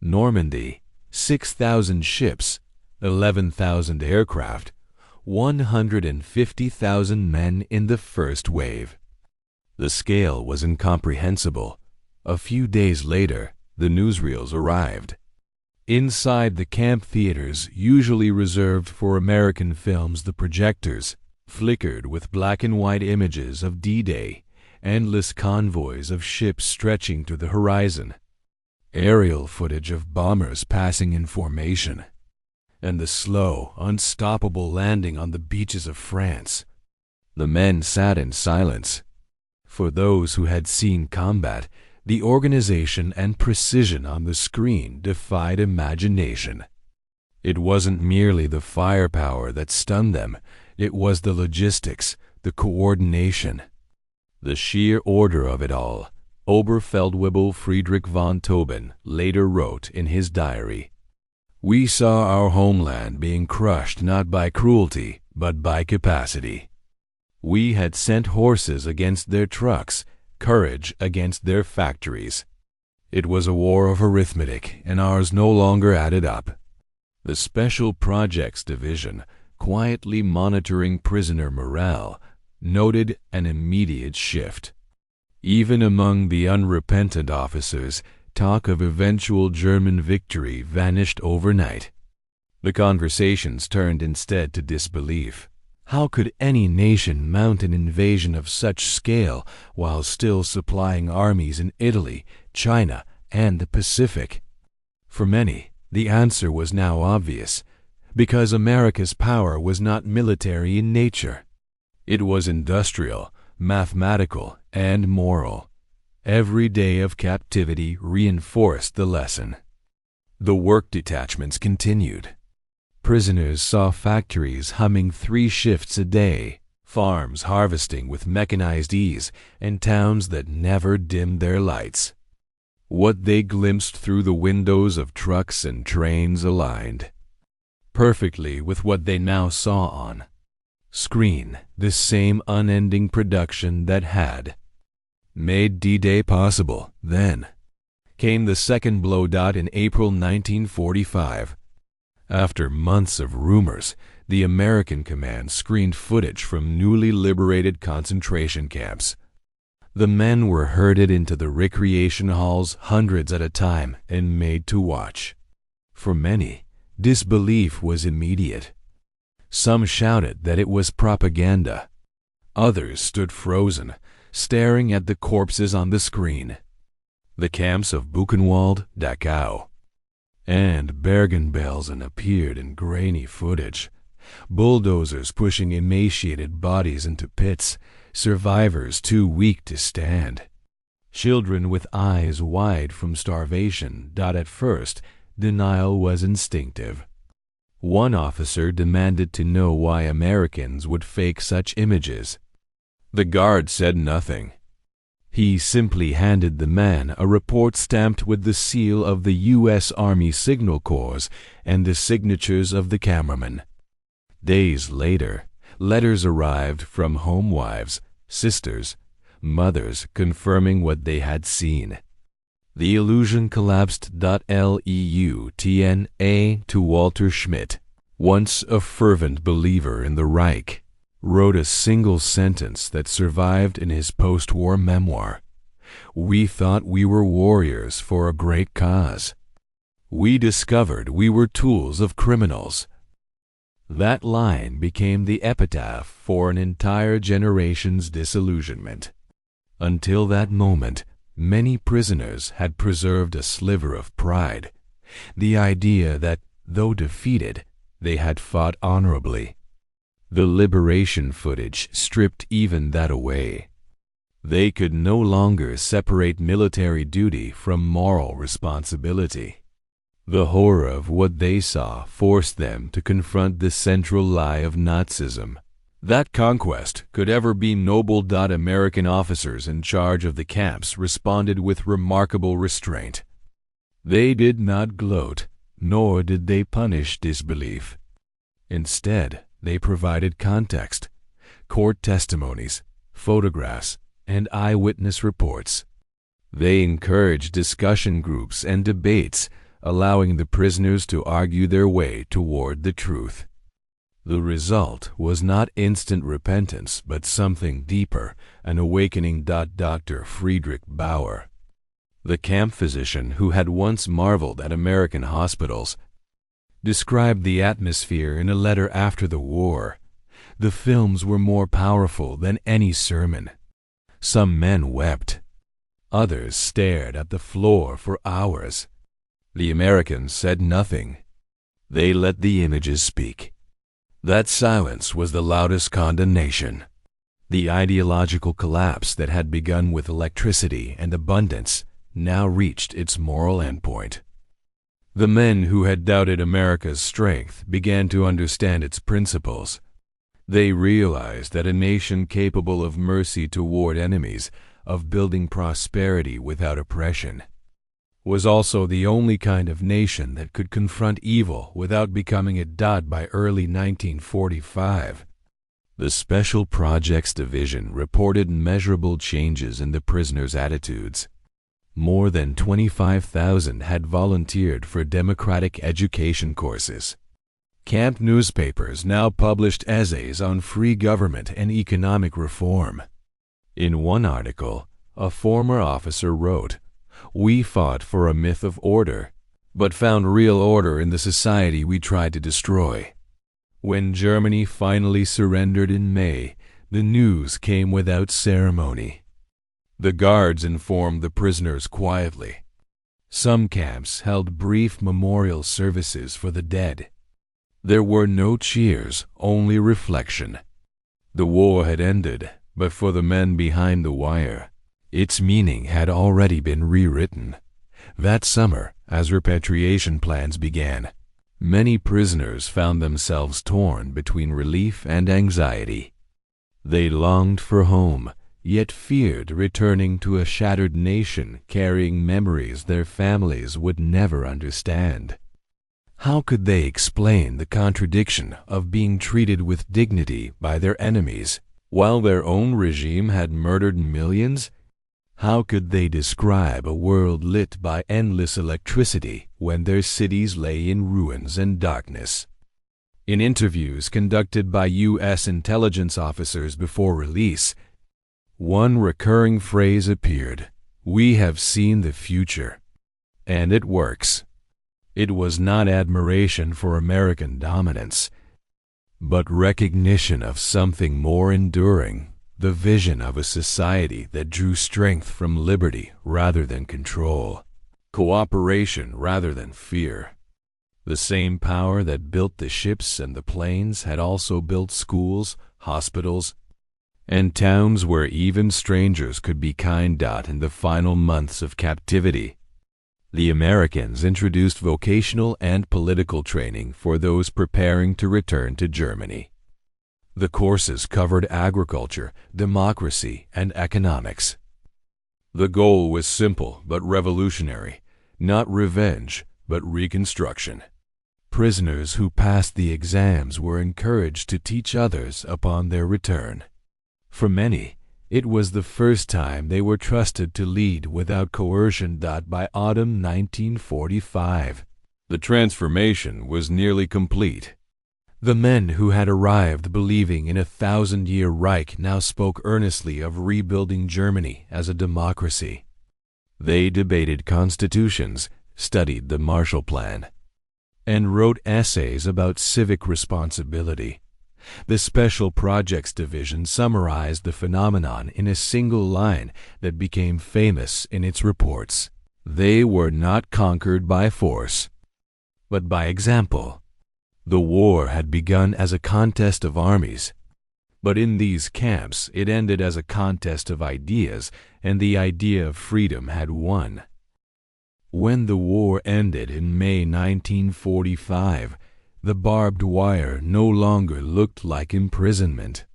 Speaker 1: Normandy, 6,000 ships, 11,000 aircraft, 150,000 men in the first wave. The scale was incomprehensible. A few days later, the newsreels arrived. Inside the camp theaters, usually reserved for American films, the projectors flickered with black and white images of D-Day, endless convoys of ships stretching to the horizon, aerial footage of bombers passing in formation, and the slow, unstoppable landing on the beaches of France. The men sat in silence. For those who had seen combat, the organization and precision on the screen defied imagination. It wasn't merely the firepower that stunned them, it was the logistics, the coordination, the sheer order of it all. Oberfeldwebel Friedrich von Tauben later wrote in his diary, "We saw our homeland being crushed not by cruelty, but by capacity. We had sent horses against their trucks, courage against their factories. It was a war of arithmetic, and ours no longer added up." The Special Projects Division, quietly monitoring prisoner morale, noted an immediate shift. Even among the unrepentant officers, talk of eventual German victory vanished overnight. The conversations turned instead to disbelief. How could any nation mount an invasion of such scale while still supplying armies in Italy, China, and the Pacific? For many, the answer was now obvious, because America's power was not military in nature. It was industrial, mathematical, and moral. Every day of captivity reinforced the lesson. The work detachments continued. Prisoners saw factories humming 3 shifts a day, farms harvesting with mechanized ease, and towns that never dimmed their lights. What they glimpsed through the windows of trucks and trains aligned perfectly with what they now saw on screen, the same unending production that had made D-Day possible. Then came the second blow in April 1945. After months of rumors, the American command screened footage from newly liberated concentration camps. The men were herded into the recreation halls hundreds at a time and made to watch. For many, disbelief was immediate. Some shouted that it was propaganda. Others stood frozen, staring at the corpses on the screen. The camps of Buchenwald, Dachau, and Bergen-Belsen appeared in grainy footage. Bulldozers pushing emaciated bodies into pits, survivors too weak to stand. Children with eyes wide from starvation. At first, denial was instinctive. One officer demanded to know why Americans would fake such images. The guard said nothing. He simply handed the man a report stamped with the seal of the U.S. Army Signal Corps and the signatures of the cameraman. Days later, letters arrived from home wives, sisters, mothers confirming what they had seen. The illusion collapsed. Leutnant to Walter Schmidt, once a fervent believer in the Reich, wrote a single sentence that survived in his post-war memoir. "We thought we were warriors for a great cause. We discovered we were tools of criminals." That line became the epitaph for an entire generation's disillusionment. Until that moment, many prisoners had preserved a sliver of pride, the idea that, though defeated, they had fought honorably. The liberation footage stripped even that away. They could no longer separate military duty from moral responsibility. The horror of what they saw forced them to confront the central lie of Nazism. That conquest could ever be noble. American officers in charge of the camps responded with remarkable restraint. They did not gloat, nor did they punish disbelief. Instead, they provided context, court testimonies, photographs, and eyewitness reports. They encouraged discussion groups and debates, allowing the prisoners to argue their way toward the truth. The result was not instant repentance, but something deeper, an awakening. Dr. Friedrich Bauer, The camp physician who had once marveled at American hospitals described the atmosphere in a letter after the war. The films were more powerful than any sermon. Some men wept. Others stared at the floor for hours. The Americans said nothing. They let the images speak. That silence was the loudest condemnation. The ideological collapse that had begun with electricity and abundance now reached its moral endpoint. The men who had doubted America's strength began to understand its principles. They realized that a nation capable of mercy toward enemies, of building prosperity without oppression, was also the only kind of nation that could confront evil without becoming a dot by early 1945. The Special Projects Division reported measurable changes in the prisoners' attitudes. More than 25,000 had volunteered for democratic education courses. Camp newspapers now published essays on free government and economic reform. In one article, a former officer wrote, "We fought for a myth of order, but found real order in the society we tried to destroy." When Germany finally surrendered in May, the news came without ceremony. The guards informed the prisoners quietly. Some camps held brief memorial services for the dead. There were no cheers, only reflection. The war had ended, but for the men behind the wire, its meaning had already been rewritten. That summer, as repatriation plans began, many prisoners found themselves torn between relief and anxiety. They longed for home, yet feared returning to a shattered nation carrying memories their families would never understand. How could they explain the contradiction of being treated with dignity by their enemies, while their own regime had murdered millions? How could they describe a world lit by endless electricity when their cities lay in ruins and darkness? In interviews conducted by U.S. intelligence officers before release, one recurring phrase appeared: "We have seen the future." And it works. It was not admiration for American dominance, but recognition of something more enduring, the vision of a society that drew strength from liberty rather than control, cooperation rather than fear. The same power that built the ships and the planes had also built schools, hospitals, and towns where even strangers could be kind. In the final months of captivity, the Americans introduced vocational and political training for those preparing to return to Germany. The courses covered agriculture, democracy, and economics. The goal was simple but revolutionary: not revenge, but reconstruction. Prisoners who passed the exams were encouraged to teach others upon their return. For many, it was the first time they were trusted to lead without coercion. By autumn 1945, the transformation was nearly complete. The men who had arrived believing in a 1,000-year Reich now spoke earnestly of rebuilding Germany as a democracy. They debated constitutions, studied the Marshall Plan, and wrote essays about civic responsibility. The Special Projects Division summarized the phenomenon in a single line that became famous in its reports: "They were not conquered by force, but by example." The war had begun as a contest of armies, but in these camps it ended as a contest of ideas, and the idea of freedom had won. When the war ended in May 1945, the barbed wire no longer looked like imprisonment.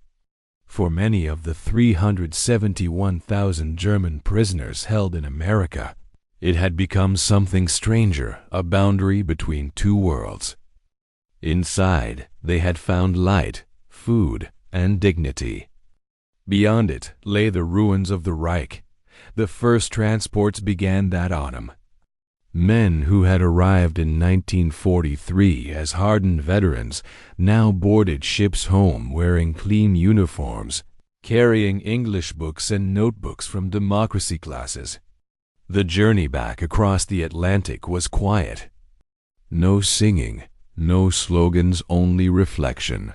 Speaker 1: For many of the 371,000 German prisoners held in America, it had become something stranger, a boundary between two worlds. Inside, they had found light, food, and dignity. Beyond it lay the ruins of the Reich. The first transports began that autumn. Men who had arrived in 1943 as hardened veterans now boarded ships home wearing clean uniforms, carrying English books and notebooks from democracy classes. The journey back across the Atlantic was quiet. No singing, no slogans, only reflection.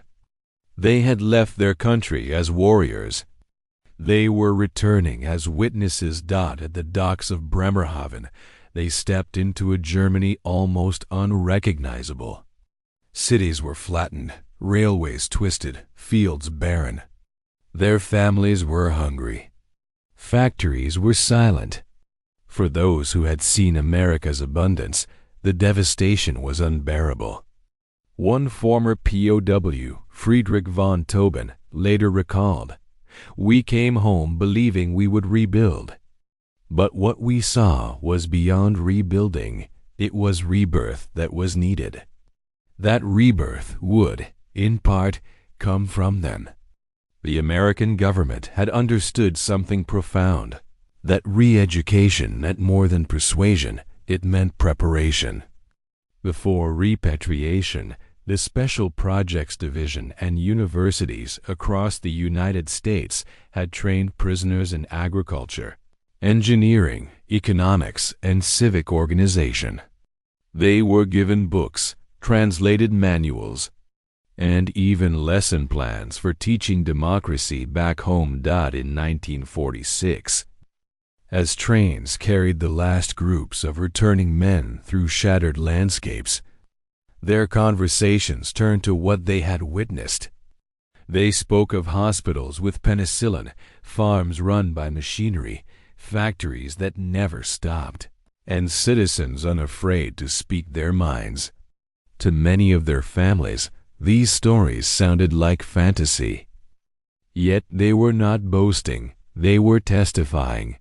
Speaker 1: They had left their country as warriors. They were returning as witnesses. At the docks of Bremerhaven, they stepped into a Germany almost unrecognizable. Cities were flattened, railways twisted, fields barren. Their families were hungry. Factories were silent. For those who had seen America's abundance, the devastation was unbearable. One former POW, Friedrich von Tobin, later recalled, "We came home believing we would rebuild. But what we saw was beyond rebuilding. It was rebirth that was needed. That rebirth would, in part, come from them." The American government had understood something profound, that re-education meant more than persuasion, it meant preparation. Before repatriation, the Special Projects Division and universities across the United States had trained prisoners in agriculture, engineering, economics, and civic organization. They were given books, translated manuals, and even lesson plans for teaching democracy back home. In 1946, as trains carried the last groups of returning men through shattered landscapes, their conversations turned to what they had witnessed. They spoke of hospitals with penicillin, farms run by machinery, factories that never stopped, and citizens unafraid to speak their minds. To many of their families, these stories sounded like fantasy. Yet they were not boasting, they were testifying.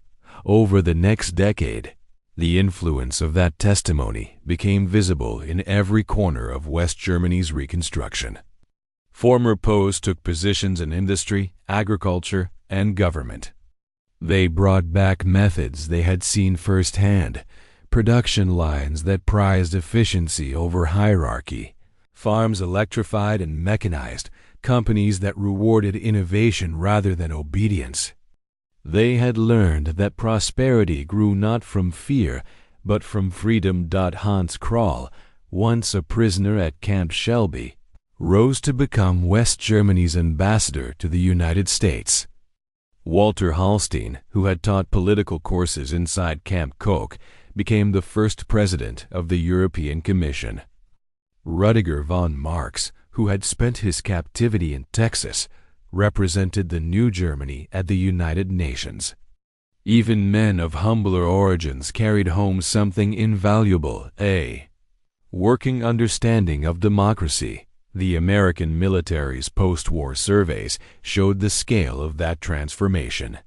Speaker 1: Over the next decade, the influence of that testimony became visible in every corner of West Germany's reconstruction. Former POWs took positions in industry, agriculture, and government. They brought back methods they had seen firsthand, production lines that prized efficiency over hierarchy, farms electrified and mechanized, companies that rewarded innovation rather than obedience. They had learned that prosperity grew not from fear, but from freedom. Hans Krall, once a prisoner at Camp Shelby, rose to become West Germany's ambassador to the United States. Walter Hallstein, who had taught political courses inside Camp Koch, became the first president of the European Commission. Rudiger von Marx, who had spent his captivity in Texas, represented the new Germany at the United Nations. Even men of humbler origins carried home something invaluable, a working understanding of democracy. The American military's post-war surveys showed the scale of that transformation.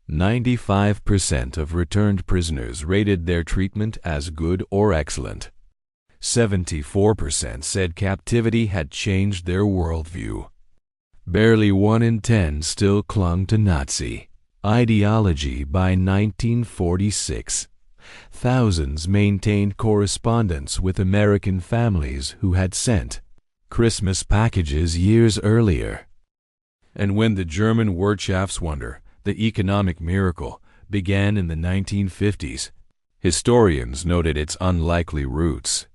Speaker 1: 95% of returned prisoners rated their treatment as good or excellent. 74% said captivity had changed their worldview. Barely 1 in 10 still clung to Nazi ideology by 1946. Thousands maintained correspondence with American families who had sent Christmas packages years earlier. And when the German Wirtschaftswunder, the economic miracle, began in the 1950s, historians noted its unlikely roots.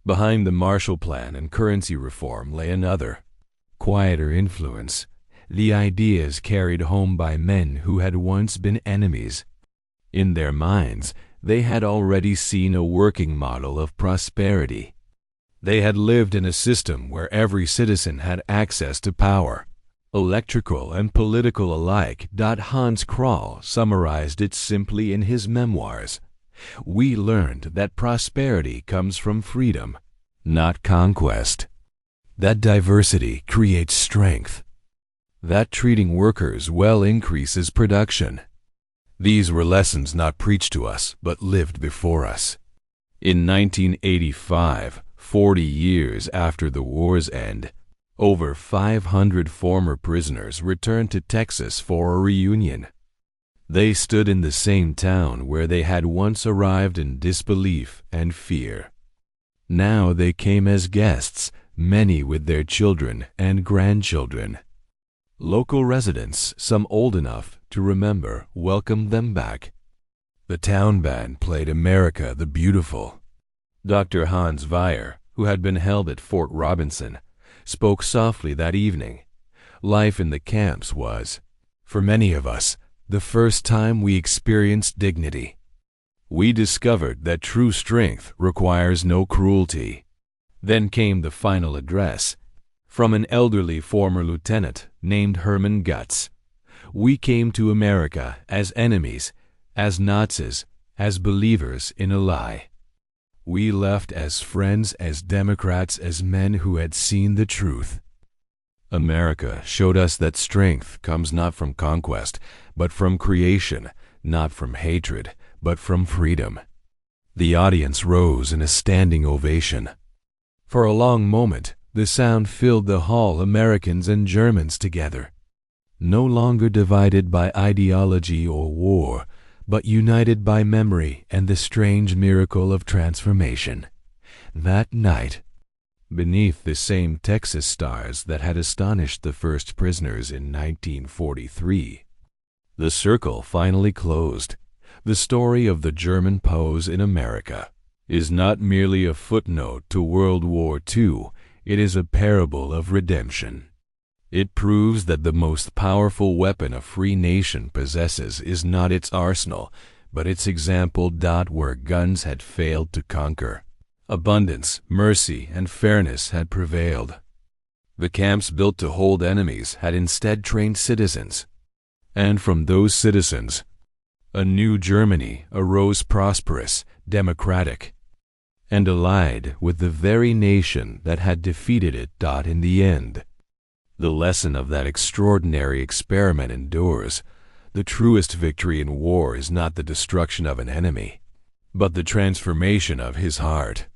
Speaker 1: Behind the Marshall Plan and currency reform lay another, quieter influence, the ideas carried home by men who had once been enemies. In their minds, they had already seen a working model of prosperity. They had lived in a system where every citizen had access to power, electrical and political alike. Hans Krall summarized it simply in his memoirs. We learned that prosperity comes from freedom, not conquest. That diversity creates strength. That treating workers well increases production. These were lessons not preached to us, but lived before us. In 1985, 40 years after the war's end, over 500 former prisoners returned to Texas for a reunion. They stood in the same town where they had once arrived in disbelief and fear. Now they came as guests, many with their children and grandchildren. Local residents, some old enough to remember, welcomed them back. The town band played America the Beautiful. Dr. Hans Weyer, who had been held at Fort Robinson, spoke softly that evening. Life in the camps was, for many of us, the first time we experienced dignity. We discovered that true strength requires no cruelty. Then came the final address from an elderly former lieutenant named Herman Gutz. We came to America as enemies, as Nazis, as believers in a lie. We left as friends, as Democrats, as men who had seen the truth. America showed us that strength comes not from conquest, but from creation, not from hatred, but from freedom. The audience rose in a standing ovation. For a long moment, the sound filled the hall, Americans and Germans together, no longer divided by ideology or war, but united by memory and the strange miracle of transformation. That night, beneath the same Texas stars that had astonished the first prisoners in 1943, the circle finally closed. The story of the German POWs in America is not merely a footnote to World War II, it is a parable of redemption. It proves that the most powerful weapon a free nation possesses is not its arsenal, but its example. Where guns had failed to conquer, abundance, mercy, and fairness had prevailed. The camps built to hold enemies had instead trained citizens. And from those citizens, a new Germany arose, prosperous, democratic, and allied with the very nation that had defeated it. In the end, the lesson of that extraordinary experiment endures. The truest victory in war is not the destruction of an enemy, but the transformation of his heart.